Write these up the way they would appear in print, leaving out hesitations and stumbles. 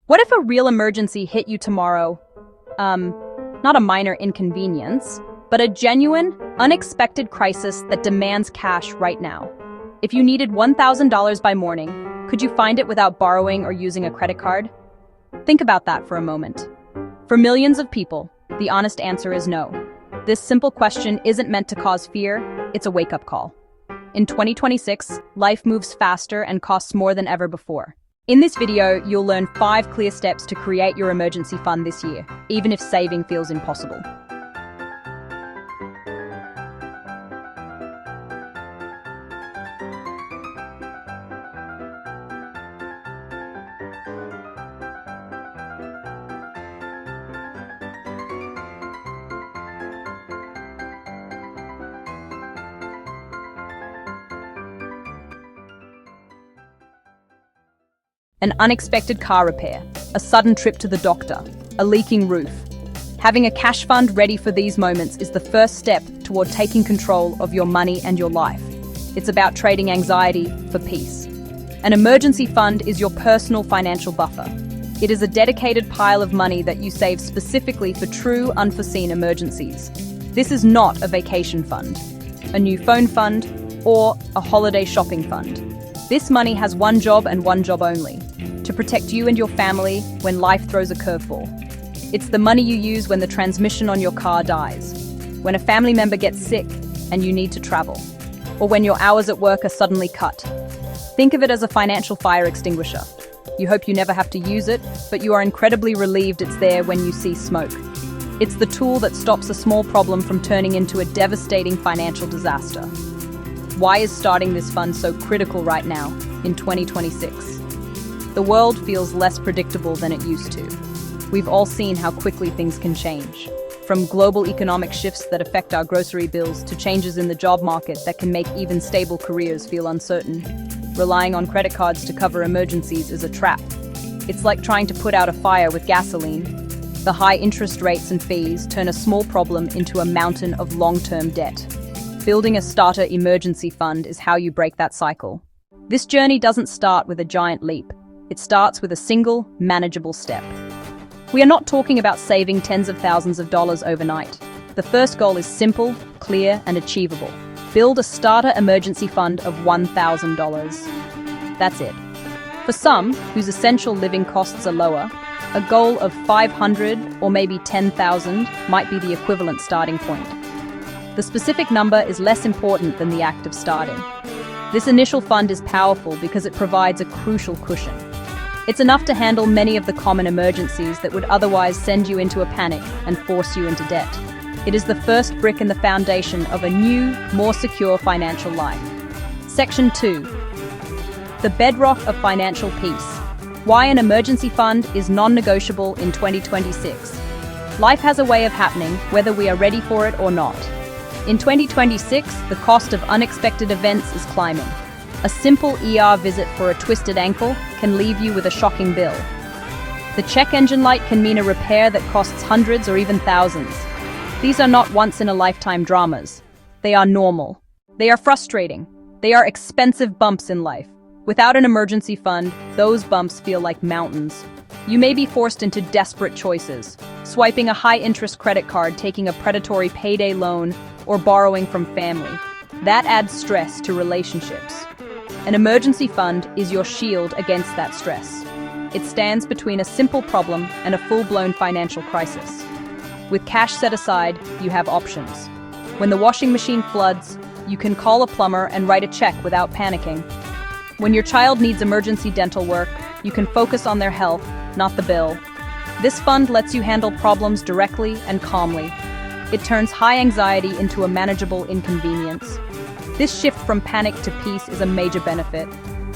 What if a real emergency hit you tomorrow? Not a minor inconvenience, but a genuine, unexpected crisis that demands cash right now. If you needed $1,000 by morning, could you find it without borrowing or using a credit card? Think about that for a moment. For millions of people, the honest answer is no. This simple question isn't meant to cause fear, it's a wake-up call. In 2026, life moves faster and costs more than ever before. In this video, you'll learn 5 clear steps to create your emergency fund this year, even if saving feels impossible. An unexpected car repair, a sudden trip to the doctor, a leaking roof. Having a cash fund ready for these moments is the first step toward taking control of your money and your life. It's about trading anxiety for peace. An emergency fund is your personal financial buffer. It is a dedicated pile of money that you save specifically for true unforeseen emergencies. This is not a vacation fund, a new phone fund, or a holiday shopping fund. This money has one job and one job only: to protect you and your family when life throws a curveball. It's the money you use when the transmission on your car dies, when a family member gets sick and you need to travel, or when your hours at work are suddenly cut. Think of it as a financial fire extinguisher. You hope you never have to use it, but you are incredibly relieved it's there when you see smoke. It's the tool that stops a small problem from turning into a devastating financial disaster. Why is starting this fund so critical right now, in 2026? The world feels less predictable than it used to. We've all seen how quickly things can change. From global economic shifts that affect our grocery bills to changes in the job market that can make even stable careers feel uncertain. Relying on credit cards to cover emergencies is a trap. It's like trying to put out a fire with gasoline. The high interest rates and fees turn a small problem into a mountain of long-term debt. Building a starter emergency fund is how you break that cycle. This journey doesn't start with a giant leap. It starts with a single, manageable step. We are not talking about saving tens of thousands of dollars overnight. The first goal is simple, clear, and achievable. Build a starter emergency fund of $1,000. That's it. For some, whose essential living costs are lower, a goal of $500 or maybe $10,000 might be the equivalent starting point. The specific number is less important than the act of starting. This initial fund is powerful because it provides a crucial cushion. It's enough to handle many of the common emergencies that would otherwise send you into a panic and force you into debt. It is the first brick in the foundation of a new, more secure financial life. Section 2. The bedrock of financial peace. Why an emergency fund is non-negotiable in 2026. Life has a way of happening, whether we are ready for it or not. In 2026, the cost of unexpected events is climbing. A simple ER visit for a twisted ankle can leave you with a shocking bill. The check engine light can mean a repair that costs hundreds or even thousands. These are not once-in-a-lifetime dramas. They are normal. They are frustrating. They are expensive bumps in life. Without an emergency fund, those bumps feel like mountains. You may be forced into desperate choices: swiping a high-interest credit card, taking a predatory payday loan, or borrowing from family. That adds stress to relationships. An emergency fund is your shield against that stress. It stands between a simple problem and a full-blown financial crisis. With cash set aside, you have options. When the washing machine floods, you can call a plumber and write a check without panicking. When your child needs emergency dental work, you can focus on their health, not the bill. This fund lets you handle problems directly and calmly. It turns high anxiety into a manageable inconvenience. This shift from panic to peace is a major benefit.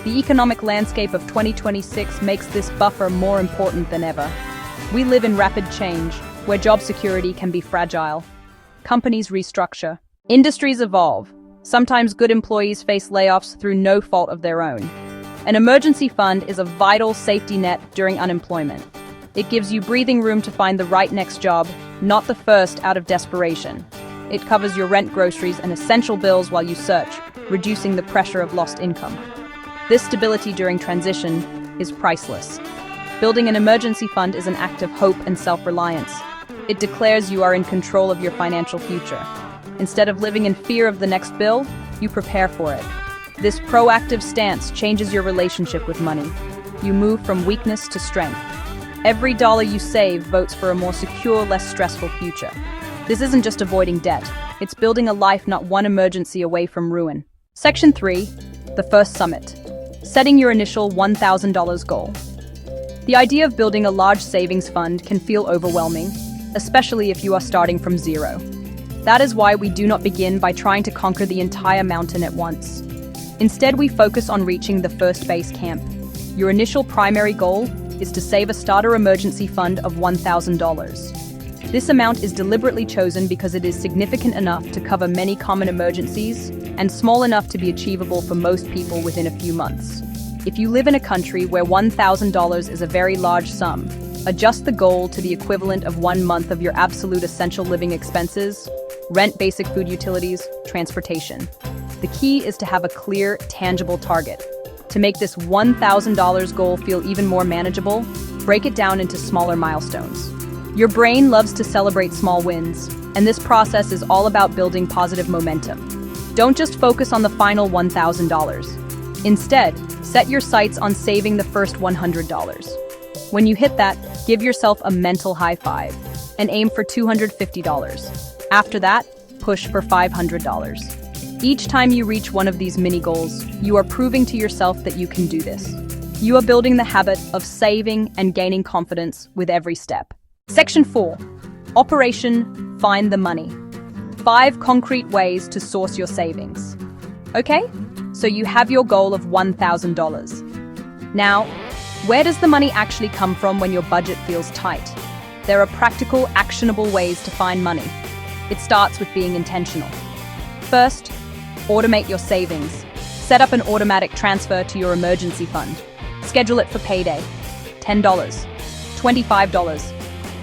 The economic landscape of 2026 makes this buffer more important than ever. We live in rapid change, where job security can be fragile. Companies restructure. Industries evolve. Sometimes good employees face layoffs through no fault of their own. An emergency fund is a vital safety net during unemployment. It gives you breathing room to find the right next job, not the first out of desperation. It covers your rent, groceries, and essential bills while you search, reducing the pressure of lost income. This stability during transition is priceless. Building an emergency fund is an act of hope and self-reliance. It declares you are in control of your financial future. Instead of living in fear of the next bill, you prepare for it. This proactive stance changes your relationship with money. You move from weakness to strength. Every dollar you save votes for a more secure, less stressful future. This isn't just avoiding debt. It's building a life not one emergency away from ruin. Section 3, the first summit. Setting your initial $1,000 goal. The idea of building a large savings fund can feel overwhelming, especially if you are starting from zero. That is why we do not begin by trying to conquer the entire mountain at once. Instead, we focus on reaching the first base camp. Your initial primary goal is to save a starter emergency fund of $1,000. This amount is deliberately chosen because it is significant enough to cover many common emergencies and small enough to be achievable for most people within a few months. If you live in a country where $1,000 is a very large sum, adjust the goal to the equivalent of 1 month of your absolute essential living expenses: rent, basic food, utilities, transportation. The key is to have a clear, tangible target. To make this $1,000 goal feel even more manageable, break it down into smaller milestones. Your brain loves to celebrate small wins, and this process is all about building positive momentum. Don't just focus on the final $1,000. Instead, set your sights on saving the first $100. When you hit that, give yourself a mental high five and aim for $250. After that, push for $500. Each time you reach one of these mini goals, you are proving to yourself that you can do this. You are building the habit of saving and gaining confidence with every step. Section 4. Operation Find the Money. 5 concrete ways to source your savings. Okay, so you have your goal of $1,000. Now, where does the money actually come from when your budget feels tight? There are practical, actionable ways to find money. It starts with being intentional. First, automate your savings. Set up an automatic transfer to your emergency fund. Schedule it for payday. $10, $25,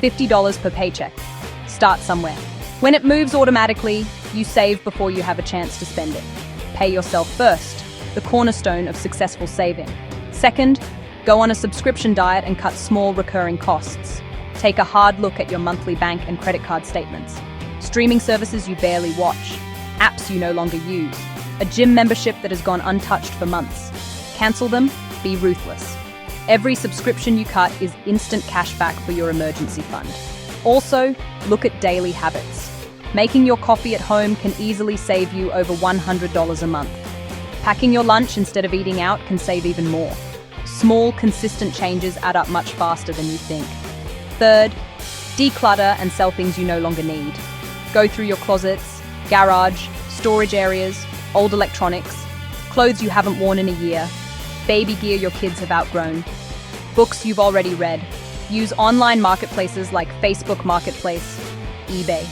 $50 per paycheck. Start somewhere. When it moves automatically, you save before you have a chance to spend it. Pay yourself first, the cornerstone of successful saving. Second, go on a subscription diet and cut small recurring costs. Take a hard look at your monthly bank and credit card statements. Streaming services you barely watch. Apps you no longer use. A gym membership that has gone untouched for months. Cancel them, be ruthless. Every subscription you cut is instant cash back for your emergency fund. Also, look at daily habits. Making your coffee at home can easily save you over $100 a month. Packing your lunch instead of eating out can save even more. Small, consistent changes add up much faster than you think. Third, declutter and sell things you no longer need. Go through your closets, garage, storage areas, old electronics, clothes you haven't worn in a year, baby gear your kids have outgrown, books you've already read. Use online marketplaces like Facebook Marketplace, eBay,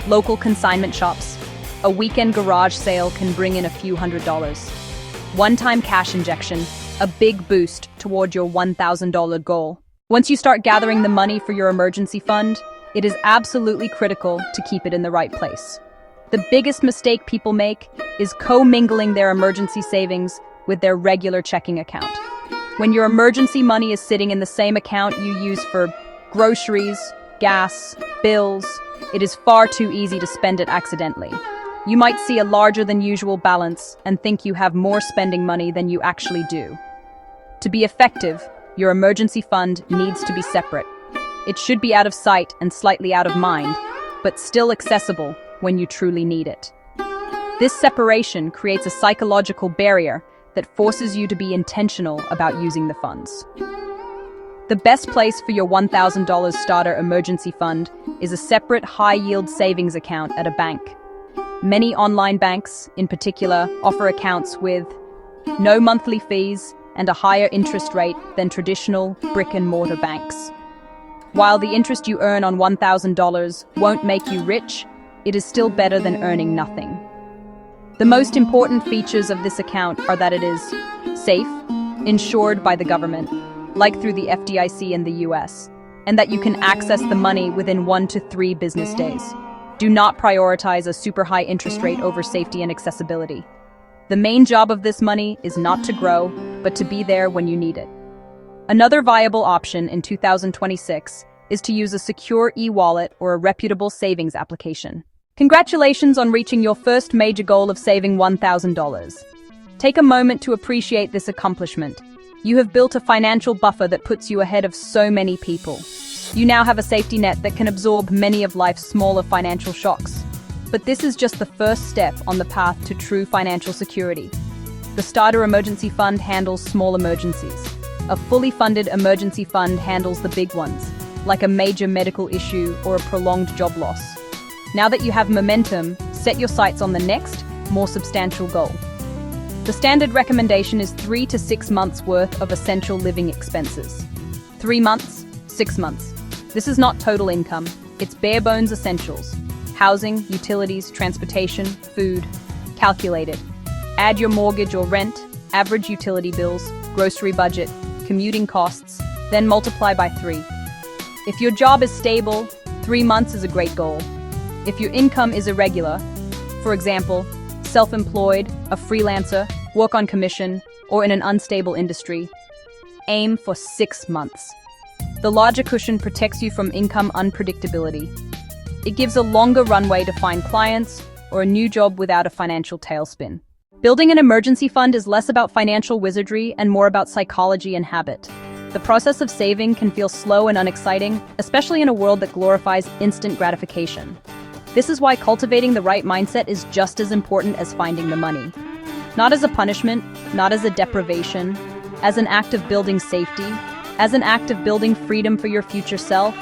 local consignment shops. A weekend garage sale can bring in a few $100s. One-time cash injection, a big boost toward your $1,000 goal. Once you start gathering the money for your emergency fund, it is absolutely critical to keep it in the right place. The biggest mistake people make is co-mingling their emergency savings with their regular checking account. When your emergency money is sitting in the same account you use for groceries, gas, bills, it is far too easy to spend it accidentally. You might see a larger than usual balance and think you have more spending money than you actually do. To be effective, your emergency fund needs to be separate. It should be out of sight and slightly out of mind, but still accessible when you truly need it. This separation creates a psychological barrier that forces you to be intentional about using the funds. The best place for your $1,000 starter emergency fund is a separate high-yield savings account at a bank. Many online banks, in particular, offer accounts with no monthly fees and a higher interest rate than traditional brick-and-mortar banks. While the interest you earn on $1,000 won't make you rich, it is still better than earning nothing. The most important features of this account are that it is safe, insured by the government, like through the FDIC in the US, and that you can access the money within 1 to 3 business days. Do not prioritize a super high interest rate over safety and accessibility. The main job of this money is not to grow, but to be there when you need it. Another viable option in 2026 is to use a secure e-wallet or a reputable savings application. Congratulations on reaching your first major goal of saving $1,000. Take a moment to appreciate this accomplishment. You have built a financial buffer that puts you ahead of so many people. You now have a safety net that can absorb many of life's smaller financial shocks. But this is just the first step on the path to true financial security. The Starter Emergency Fund handles small emergencies. A fully funded emergency fund handles the big ones, like a major medical issue or a prolonged job loss. Now that you have momentum, set your sights on the next, more substantial goal. The standard recommendation is 3 to 6 months worth of essential living expenses. 3 months, 6 months. This is not total income, it's bare bones essentials. Housing, utilities, transportation, food. Calculated. Add your mortgage or rent, average utility bills, grocery budget, commuting costs, then multiply by 3. If your job is stable, 3 months is a great goal. If your income is irregular, for example, self-employed, a freelancer, work on commission, or in an unstable industry, aim for 6 months. The larger cushion protects you from income unpredictability. It gives a longer runway to find clients or a new job without a financial tailspin. Building an emergency fund is less about financial wizardry and more about psychology and habit. The process of saving can feel slow and unexciting, especially in a world that glorifies instant gratification. This is why cultivating the right mindset is just as important as finding the money. Not as a punishment, not as a deprivation, as an act of building safety, as an act of building freedom for your future self.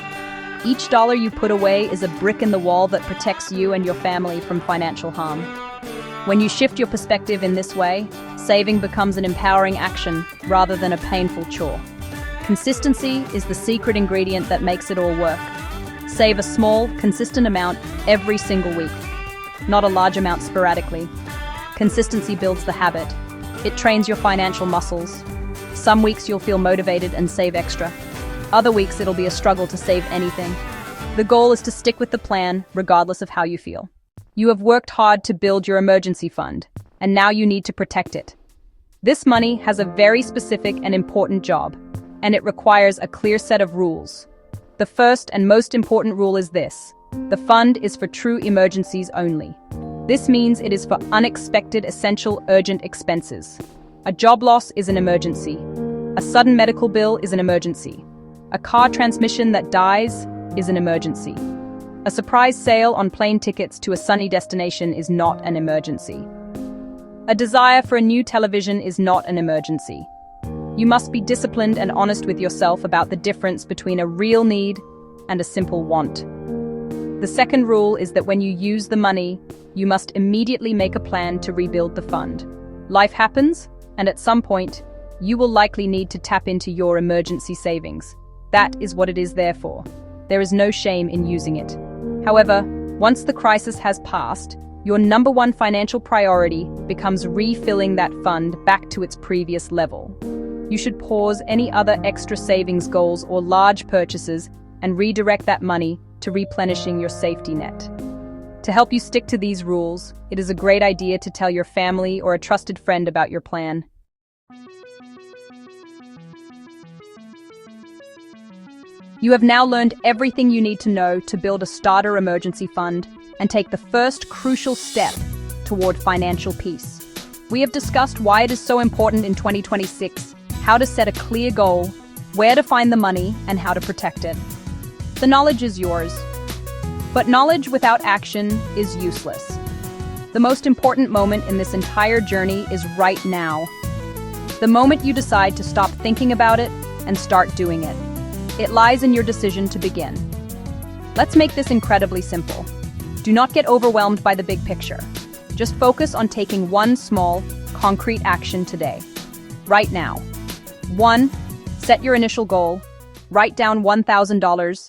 Each dollar you put away is a brick in the wall that protects you and your family from financial harm. When you shift your perspective in this way, saving becomes an empowering action rather than a painful chore. Consistency is the secret ingredient that makes it all work. Save a small, consistent amount every single week, not a large amount sporadically. Consistency builds the habit. It trains your financial muscles. Some weeks you'll feel motivated and save extra. Other weeks it'll be a struggle to save anything. The goal is to stick with the plan, regardless of how you feel. You have worked hard to build your emergency fund, and now you need to protect it. This money has a very specific and important job, and it requires a clear set of rules. The first and most important rule is this: the fund is for true emergencies only. This means it is for unexpected, essential, urgent expenses. A job loss is an emergency. A sudden medical bill is an emergency. A car transmission that dies is an emergency. A surprise sale on plane tickets to a sunny destination is not an emergency. A desire for a new television is not an emergency. You must be disciplined and honest with yourself about the difference between a real need and a simple want. The second rule is that when you use the money, you must immediately make a plan to rebuild the fund. Life happens, and at some point, you will likely need to tap into your emergency savings. That is what it is there for. There is no shame in using it. However, once the crisis has passed, your number one financial priority becomes refilling that fund back to its previous level. You should pause any other extra savings goals or large purchases and redirect that money to replenishing your safety net. To help you stick to these rules, it is a great idea to tell your family or a trusted friend about your plan. You have now learned everything you need to know to build a starter emergency fund and take the first crucial step toward financial peace. We have discussed why it is so important in 2026, how to set a clear goal, where to find the money, and how to protect it. The knowledge is yours, but knowledge without action is useless. The most important moment in this entire journey is right now. The moment you decide to stop thinking about it and start doing it. It lies in your decision to begin. Let's make this incredibly simple. Do not get overwhelmed by the big picture. Just focus on taking one small, concrete action today. Right now. 1. Set your initial goal. Write down $1,000